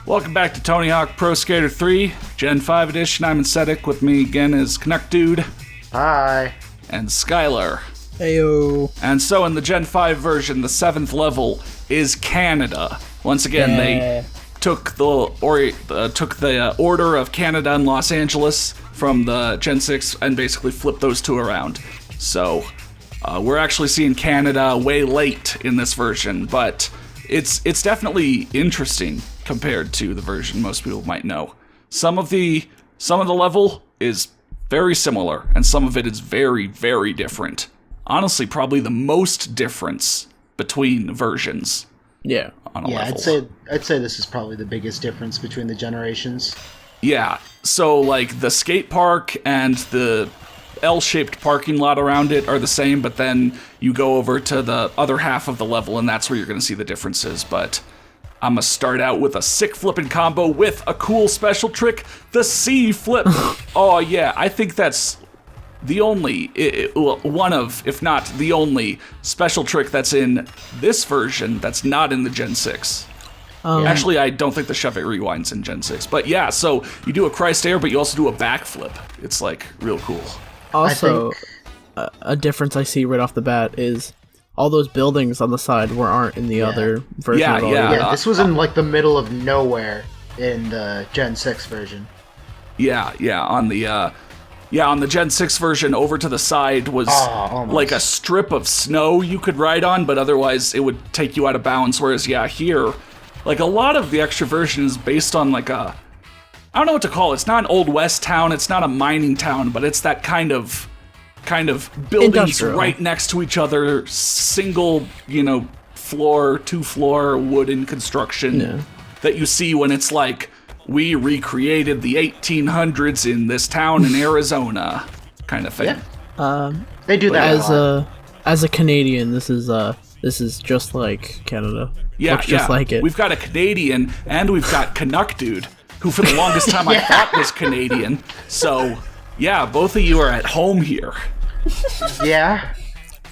Welcome back to Tony Hawk Pro Skater 3, Gen 5 edition. I'm Insetic. With me again is Canuck Dude. Hi. And Skylar. Heyo. And so in the Gen 5 version, the 7th level is Canada. Once again, they took the order of Canada and Los Angeles from the Gen 6 and basically flipped those two around. So we're actually seeing Canada way late in this version, but it's definitely interesting compared to the version most people might know. Some of the level is very similar, and some of it is very, very different. Honestly, probably the most difference between versions. Yeah. On a level. I'd say this is probably the biggest difference between the generations. Yeah. So like the skate park and the L-shaped parking lot around it are the same, but then you go over to the other half of the level, and that's where you're going to see the differences. But I'm going to start out with a sick flipping combo with a cool special trick, the C flip. Oh, yeah, I think that's the only, one of, if not the only, special trick that's in this version that's not in the Gen 6. Actually, I don't think the Shove It Rewind's in Gen 6. But yeah, so you do a Christ Air, but you also do a backflip. It's, like, real cool. Also, a difference I see right off the bat is all those buildings on the side aren't in the other version at all. Yeah, this was in like the middle of nowhere in the Gen 6 version. On the Gen 6 version, over to the side was like a strip of snow you could ride on, but otherwise it would take you out of bounds. Whereas, here, like a lot of the extra version is based on like I don't know what to call it. It's not an Old West town, it's not a mining town, but it's that kind of buildings industrial. Right next to each other, single, floor, 2-floor wooden construction that you see when it's like, we recreated the 1800s in this town in Arizona, kind of thing. Yeah. They do that as a Canadian, this is just like Canada. Yeah, looks just like it. We've got a Canadian and we've got Canuck Dude, who for the longest time I thought was Canadian. So, yeah, both of you are at home here. Yeah.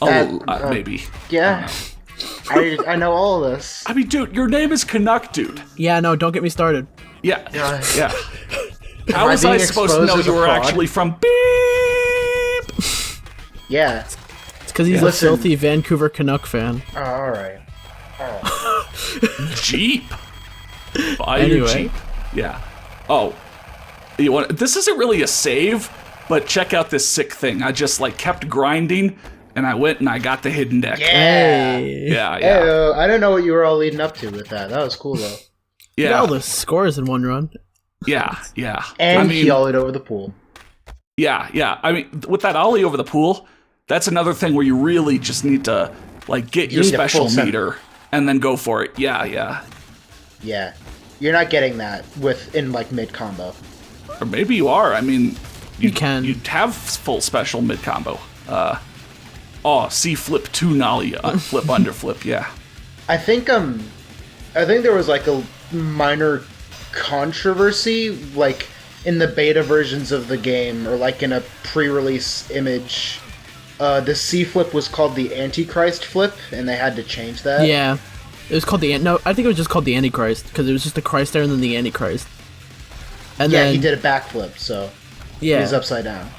Maybe. Yeah. I know all of this. I mean, dude, your name is Canuck Dude. Yeah, no, don't get me started. Yeah. How was I supposed to know you were actually from Beep? Yeah. It's because he's a filthy Vancouver Canuck fan. Oh, all right. Jeep. Buy your Jeep. Yeah. Oh. This isn't really a save, but check out this sick thing. I just kept grinding, and I went and I got the hidden deck. Yeah. Yeah. Hey, I don't know what you were all leading up to with that. That was cool though. Yeah. You got all the scores in one run. Yeah. And he ollied over the pool. Yeah. I mean, with that ollie over the pool, that's another thing where you really just need to get your special meter and then go for it. Yeah. Yeah. You're not getting that in mid combo. Or maybe you are. I mean, you can. You'd have full special mid combo. C flip 2 nollie, flip under flip. Yeah. I think there was a minor controversy in the beta versions of the game or in a pre-release image. The C flip was called the Antichrist flip, and they had to change that. Yeah, it was called I think it was just called the Antichrist because it was just the Christ there and then the Antichrist. And then he did a backflip, so he was upside down.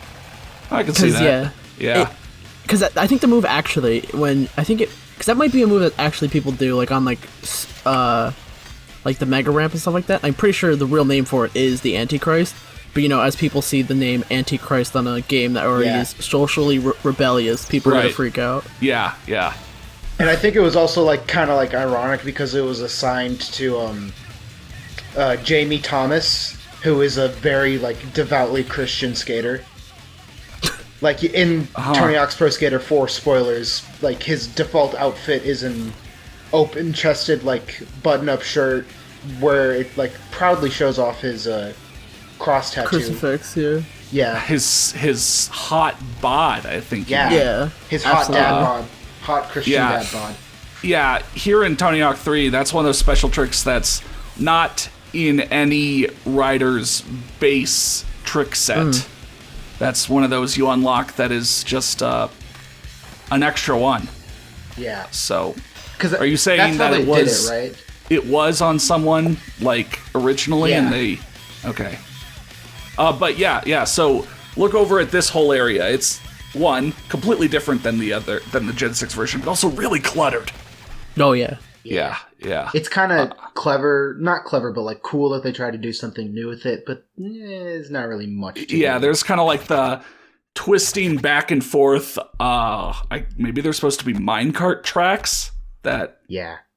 I can see that. Yeah. Because I think the move actually, because that might be a move that actually people do on the Mega Ramp and stuff like that. I'm pretty sure the real name for it is the Antichrist. But as people see the name Antichrist on a game that already is socially rebellious, people are gonna freak out. Yeah. And I think it was also kind of ironic because it was assigned to Jamie Thomas, who is a very devoutly Christian skater. In Tony Hawk's Pro Skater 4 spoilers, his default outfit is an open-chested button-up shirt where it proudly shows off his cross tattoo. Crucifix, yeah. His hot bod, I think. Yeah. His hot dad bod. Hot Christian dad bod. Yeah, here in Tony Hawk 3, that's one of those special tricks that's not in any rider's base trick set. That's one of those you unlock that is just an extra one. Yeah. So, are you saying that's that how it they was? Did it, right? it was on someone like originally, and they okay. But yeah. So look over at this whole area. It's one completely different than the Gen 6 version, but also really cluttered. Oh yeah. Yeah. It's kind of clever, not clever, but like cool that they try to do something new with it, but it's not really much to Yeah, it. there's kind of like the twisting back and forth. Maybe they're supposed to be minecart tracks that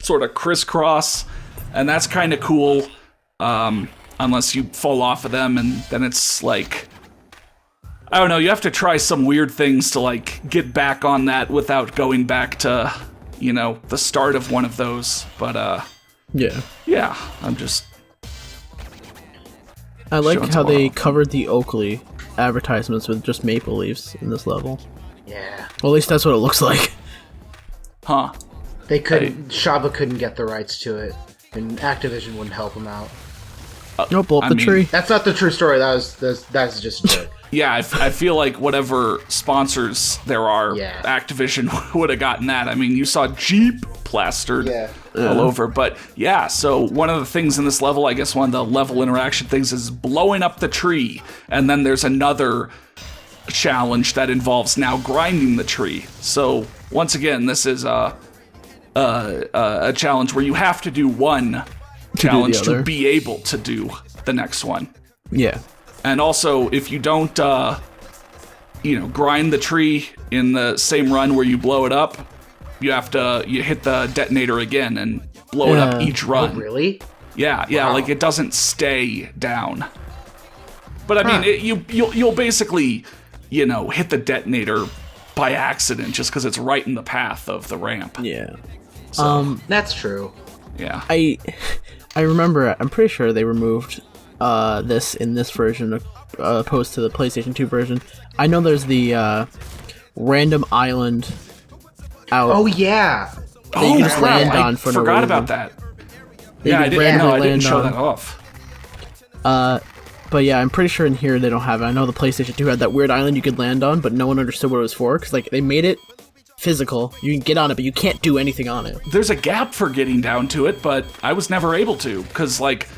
sort of crisscross, and that's kind of cool. Unless you fall off of them, and then it's like, I don't know, you have to try some weird things to like get back on that without going back to, the start of one of those. But yeah, I'm just. I like how they covered the Oakley advertisements with just maple leaves in this level. Yeah. Well, at least that's what it looks like. Huh. They couldn't. Shaba couldn't get the rights to it, and Activision wouldn't help them out. No, blow up the tree. That's not the true story. That's just a joke. Yeah, I feel like whatever sponsors there are, Activision would have gotten that. I mean, you saw Jeep plastered all over. But yeah, so one of the things in this level, I guess one of the level interaction things is blowing up the tree. And then there's another challenge that involves now grinding the tree. So once again, this is a challenge where you have to do one challenge to be able to do the next one. Yeah. And also, if you don't, grind the tree in the same run where you blow it up, you hit the detonator again and blow it up each run. Oh, really? Yeah, wow. Like it doesn't stay down. But I mean, you'll basically, hit the detonator by accident just because it's right in the path of the ramp. Yeah. So, that's true. Yeah. I remember. I'm pretty sure they removed this in this version opposed to the PlayStation 2 version. I know there's the random island out. Oh yeah. That you can just land on for no reason. I forgot about that. Yeah, I didn't show that off. But yeah, I'm pretty sure in here they don't have it. I know the PlayStation 2 had that weird island you could land on, but no one understood what it was for because like they made it physical. You can get on it, but you can't do anything on it. There's a gap for getting down to it, but I was never able to because like.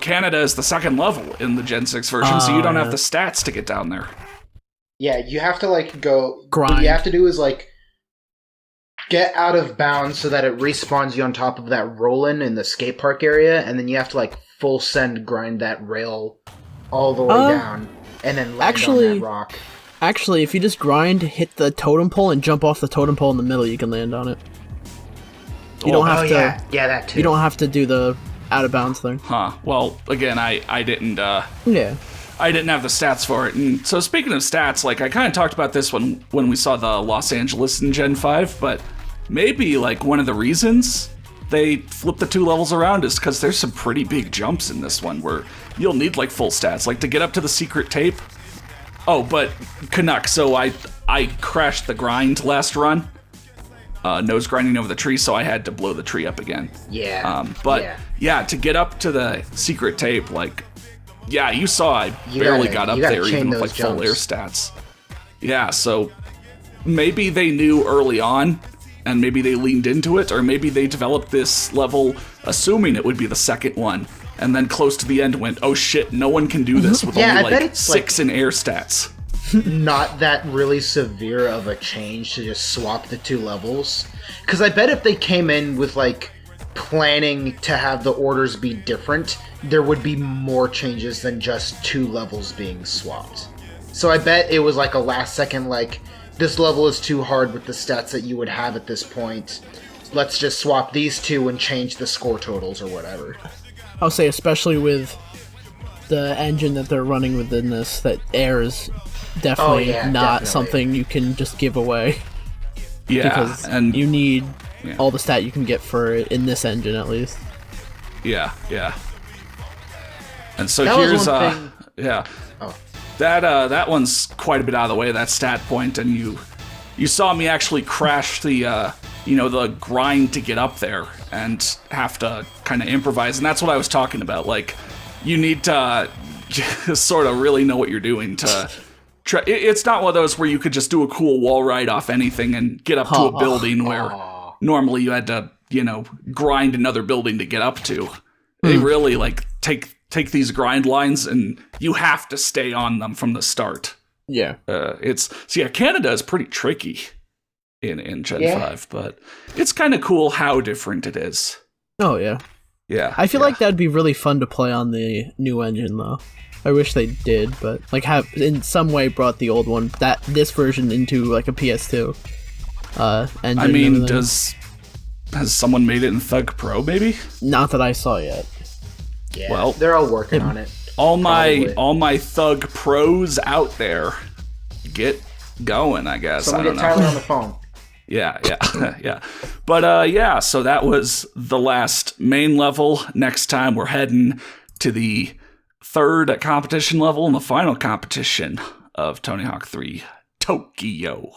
Canada is the second level in the Gen 6 version, so you don't have the stats to get down there. Yeah, you have to, go... Grind. What you have to do is, get out of bounds so that it respawns you on top of that roll-in in the skate park area, and then you have to, full send grind that rail all the way down, and then land on that rock. Actually, if you just grind, hit the totem pole, and jump off the totem pole in the middle, you can land on it. You don't have to... Yeah, that too. You don't have to do the... out of bounds thing. Huh. Well, again, I didn't. I didn't have the stats for it. And so speaking of stats, I kind of talked about this when we saw the Los Angeles in Gen 5, but maybe one of the reasons they flipped the two levels around is because there's some pretty big jumps in this one where you'll need full stats, to get up to the secret tape. Oh, but Canuck. So I crashed the grind last run. Nose grinding over the tree, so I had to blow the tree up again. Yeah. To get up to the secret tape, you saw I barely got up there even with full air stats. Yeah, so maybe they knew early on, and maybe they leaned into it, or maybe they developed this level assuming it would be the second one, and then close to the end went, oh shit, no one can do this with only 6 in air stats. Not that really severe of a change to just swap the two levels. Because I bet if they came in with, planning to have the orders be different, there would be more changes than just two levels being swapped. So I bet it was, a last second, this level is too hard with the stats that you would have at this point. Let's just swap these two and change the score totals or whatever. I'll say, especially with the engine that they're running within this, that air is definitely not something you can just give away. Yeah, because you need all the stat you can get for it in this engine, at least. Yeah. And so here's that one's quite a bit out of the way, that stat point, and you saw me actually crash the the grind to get up there and have to kind of improvise, and that's what I was talking about. You need to just sort of really know what you're doing to. It's not one of those where you could just do a cool wall ride off anything and get up to a building where normally you had to grind another building to get up to. They really like take these grind lines, and you have to stay on them from the start. Yeah. Canada is pretty tricky in Gen 5, but it's kind of cool how different it is. Oh, yeah. Yeah. I feel like that'd be really fun to play on the new engine, though. I wish they did, but like have in some way brought the old one, this version into like a PS2 engine. I mean, has someone made it in Thug Pro, maybe? Not that I saw yet. Yeah, well, they're all working on it. All my Thug Pros out there, get going, I guess. Someone I don't get know. Tyler on the phone. Yeah. But so that was the last main level. Next time we're heading to the third competition level and the final competition of Tony Hawk 3 Tokyo.